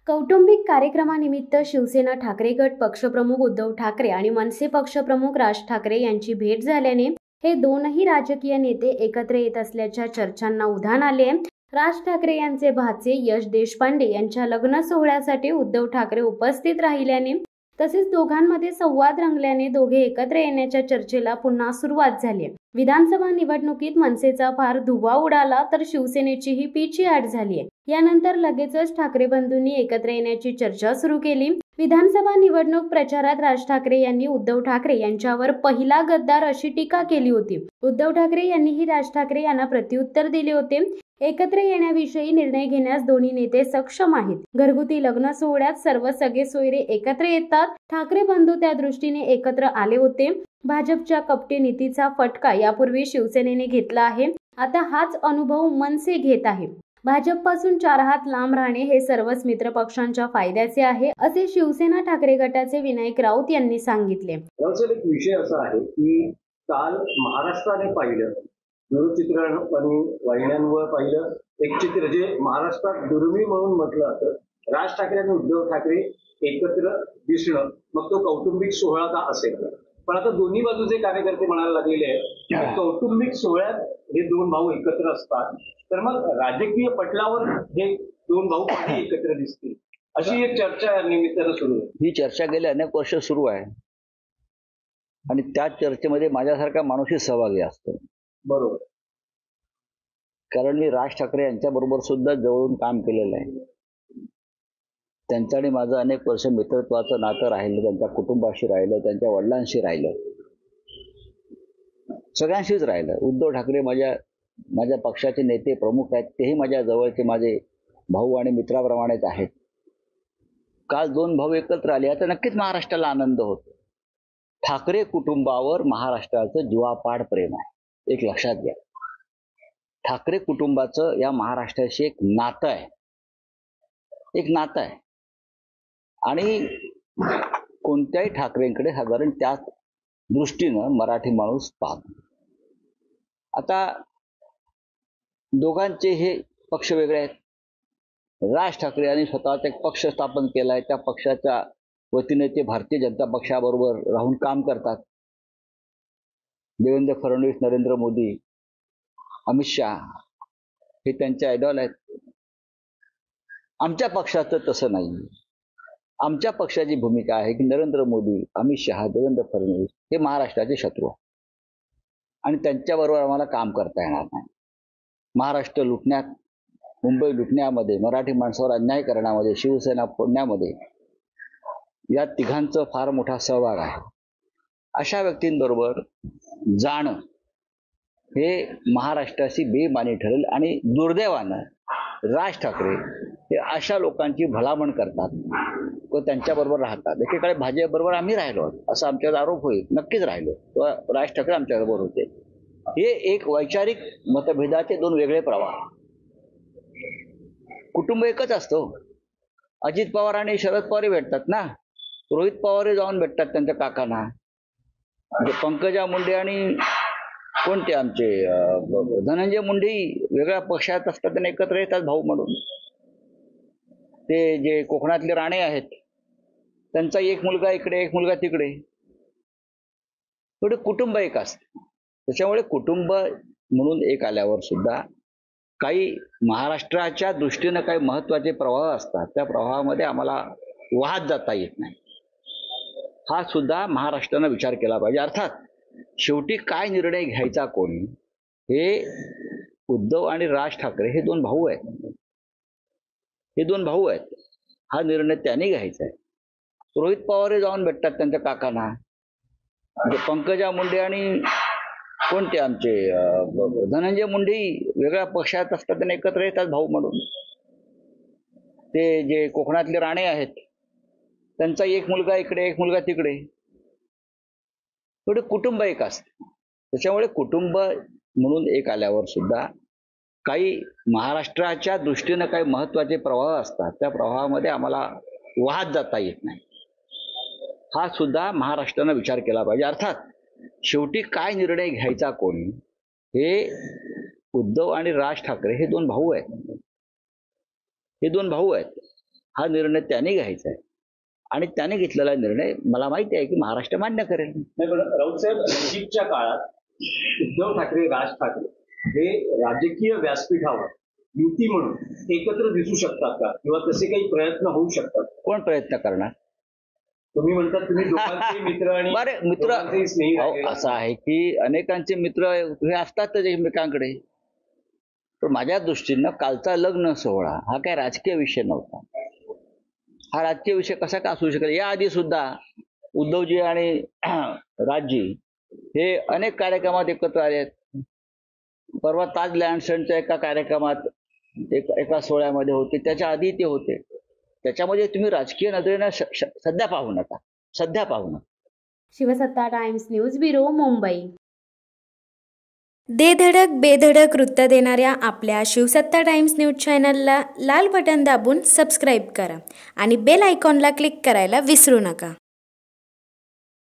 कौटुंबिक कार्यक्रमानिमित्त शिवसेना ठाकरे गट पक्षप्रमुख उद्धव ठाकरे आणि मनसे पक्षप्रमुख राज ठाकरे यांची भेट झाल्याने हे दोनही राजकीय नेते एकत्र येत असल्याच्या चर्चांना उधाण आले. राज ठाकरे यांचे भाचे यश देशपांडे यांच्या लग्न सोहळ्यासाठी उद्धव ठाकरे उपस्थित राहिल्याने तसेच दोघांमध्ये संवाद रंगल्याने दोघे एकत्र येण्याच्या चर्चेला पुन्हा सुरुवात झाली. विधानसभा निवडणुकीत मनसेचा फार धुव्वा उडाला तर शिवसेनेचीही पीछेहाट झाली. यानंतर लगेचच ठाकरे बंधूंनी एकत्र येण्याची चर्चा सुरू केली. विधानसभा निवडणूक प्रचारात राज ठाकरे यांनी उद्धव ठाकरे यांच्यावर पहिला गद्दार अशी टीका केली होती. उद्धव ठाकरे यांनीही राज ठाकरे यांना प्रत्युत्तर दिले होते. एकत्र येण्याविषयी निर्णय घेण्यास दोन्ही नेते सक्षम आहेत. घरगुती लग्न सोहळ्यात सर्व सगळे सोयरे एकत्र येतात. ठाकरे बंधू त्या दृष्टीने एकत्र आले होते. भाजपच्या कपटी नीतीचा फटका यापूर्वी शिवसेनेने घेतला आहे. आता हाच अनुभव मनसे घेत आहे. भाजपपासून 4 हात लांब राहणे हे सर्वच मित्र पक्षांच्या फायद्याचे आहे, असे शिवसेना ठाकरे गटाचे विनायक राऊत यांनी सांगितले. एक विषय असा आहे की काल महाराष्ट्राने पाहिलं, दूरचित्रवाणी वाहिन्यांवर पाहिलं एक चित्र जे महाराष्ट्रात दुर्मिळ म्हणून म्हटलं जातं. राज ठाकरे आणि उद्धव ठाकरे एकत्र दिसणं, मग तो कौटुंबिक सोहळा का असेल. पण आता दोन्ही बाजूचे कार्यकर्ते म्हणायला लागलेले आहेत कौटुंबिक सोहळ्यात हे दोन भाऊ एकत्र असतात, तर मग राजकीय पटलावर हे दोन भाऊ कधी एकत्र दिसतील अशी एक चर्चा या निमित्तानं सुरू आहे. ही चर्चा गेली अनेक वर्ष सुरू आहे आणि त्या चर्चेमध्ये माझ्यासारखा माणूसही सहभागी असतो. बरोबर. कारण मी राज ठाकरे यांच्याबरोबर सुद्धा जवळून काम केलेलं आहे. त्यांचं आणि माझं अनेक वर्ष मित्रत्वाचं नातं राहिलं, त्यांच्या कुटुंबाशी राहिलं, त्यांच्या वडिलांशी राहिलं, सगळ्यांशीच राहिलं. उद्धव ठाकरे माझ्या पक्षाचे नेते प्रमुख आहेत, तेही माझ्या जवळचे माझे भाऊ आणि मित्राप्रमाणेच आहेत. काल दोन भाऊ एकत्र आले, आता नक्कीच महाराष्ट्राला आनंद होतो. ठाकरे कुटुंबावर महाराष्ट्राचं जीवापाड प्रेम आहे, एक लक्षात घ्या. ठाकरे कुटुंबाचं या महाराष्ट्राशी एक नातं आहे, आणि कोणत्याही ठाकरेंकडे साधारण त्याच दृष्टीनं मराठी माणूस पाहतो. आता दोघांचे हे पक्ष वेगळे आहेत. राज ठाकरे यांनी स्वतःचा एक पक्ष स्थापन केला आहे. त्या पक्षाच्या वतीने ते भारतीय जनता पक्षाबरोबर राहून काम करतात. देवेंद्र फडणवीस, नरेंद्र मोदी, अमित शहा हे त्यांचे आयडॉल आहेत. आमच्या पक्षाचं तसं नाही. आमच्या पक्षाची भूमिका आहे की नरेंद्र मोदी, अमित शहा, देवेंद्र फडणवीस हे महाराष्ट्राचे शत्रू आहेत आणि त्यांच्याबरोबर आम्हाला काम करता येणार नाही. महाराष्ट्र लुटण्यात, मुंबई लुटण्यामध्ये, मराठी माणसावर अन्याय करण्यामध्ये, शिवसेना फोडण्यामध्ये या तिघांचं फार मोठा सहभाग आहे. अशा व्यक्तींबरोबर जाणं हे महाराष्ट्राची बेमानी ठरेल आणि दुर्दैवानं राज ठाकरे हे अशा लोकांची भलामण करतात व त्यांच्याबरोबर राहतात. एकीकडे भाजपबरोबर आम्ही राहिलो असा आमच्यावर आरोप होईल, नक्कीच राहिलो, व राज ठाकरे आमच्याबरोबर होते. हे एक वैचारिक मतभेदाचे दोन वेगळे प्रवाह. कुटुंब एकच असतो. अजित पवार आणि शरद पवार भेटतात ना, रोहित पवार जाऊन भेटतात त्यांच्या काकांना. पंकजा मुंडे आणि कोणते आमचे धनंजय मुंडे वेगळ्या पक्षात असतात आणि एकत्र येतात भाऊ म्हणून. ते जे कोकणातले राणे आहेत त्यांचा एक मुलगा इकडे, एक मुलगा तिकडे. थोडे कुटुंब एक असते. त्याच्यामुळे कुटुंब म्हणून एक आल्यावर सुद्धा काही महाराष्ट्राच्या दृष्टीनं काही महत्वाचे प्रवाह असतात. त्या प्रवाहामध्ये आम्हाला वाहत जाता येत नाही. हा सुद्धा महाराष्ट्रानं विचार केला पाहिजे. अर्थात शेवटी काय निर्णय घ्यायचा कोणी, हे उद्धव आणि राज ठाकरे हे दोन भाऊ आहेत. हा निर्णय त्यांनी घ्यायचा आहे. रोहित पवार जाऊन भेटतात त्यांच्या काकांना. पंकजा मुंडे आणि कोणते आमचे धनंजय मुंडे वेगळ्या पक्षात असतात आणि एकत्र येतात भाऊ म्हणून. ते जे कोकणातले राणे आहेत त्यांचा एक मुलगा इकडे, एक मुलगा तिकडे. थोडे कुटुंब एक असते. त्याच्यामुळे कुटुंब म्हणून एक आल्यावर सुद्धा काही महाराष्ट्राच्या दृष्टीनं काही महत्वाचे प्रवाह असतात. त्या प्रवाहामध्ये आम्हाला वाहत जाता येत नाही. हा सुद्धा महाराष्ट्रानं विचार केला पाहिजे. अर्थात शेवटी काय निर्णय घ्यायचा कोणी, हे उद्धव आणि राज ठाकरे हे दोन भाऊ आहेत. हा निर्णय त्याने घ्यायचा आहे आणि त्याने घेतलेला निर्णय मला माहिती आहे की महाराष्ट्र मान्य करेल. नाही पण राऊत साहेब, नजीकच्या काळात उद्धव ठाकरे, राज ठाकरे हे राजकीय व्यासपीठावर युती म्हणून एकत्र दिसू शकतात का, किंवा तसे काही प्रयत्न होऊ शकतात? कोण प्रयत्न करणार? तुम्ही म्हणतात तुम्ही दोघांचे मित्र आणि बरे मित्र दोघांचेही स्नेही अहो, आहे. असं आहे की अनेकांचे मित्र हे असतातच एकमेकांकडे. पण माझ्या दृष्टीनं कालचा लग्न सोहळा हा काय राजकीय विषय नव्हता. हा राजकीय विषय कसा का असू शकेल? याआधी सुद्धा उद्धवजी आणि राजजी हे अनेक कार्यक्रमात एकत्र आले आहेत. परवा ताज लँडसनच्या एका कार्यक्रमात एका सोहळ्यामध्ये होते, त्याच्या आधी ते होते. त्याच्यामध्ये तुम्ही राजकीय नजरेनं सध्या पाहू नका. शिवसत्ता टाइम्स न्यूज ब्युरो, मुंबई. दे धडक बेधडक वृत्त देणाऱ्या आपल्या शिवसत्ता टाइम्स न्यूज चॅनलला लाल बटन दाबून सबस्क्राईब करा आणि बेल आयकॉनला क्लिक करायला विसरू नका.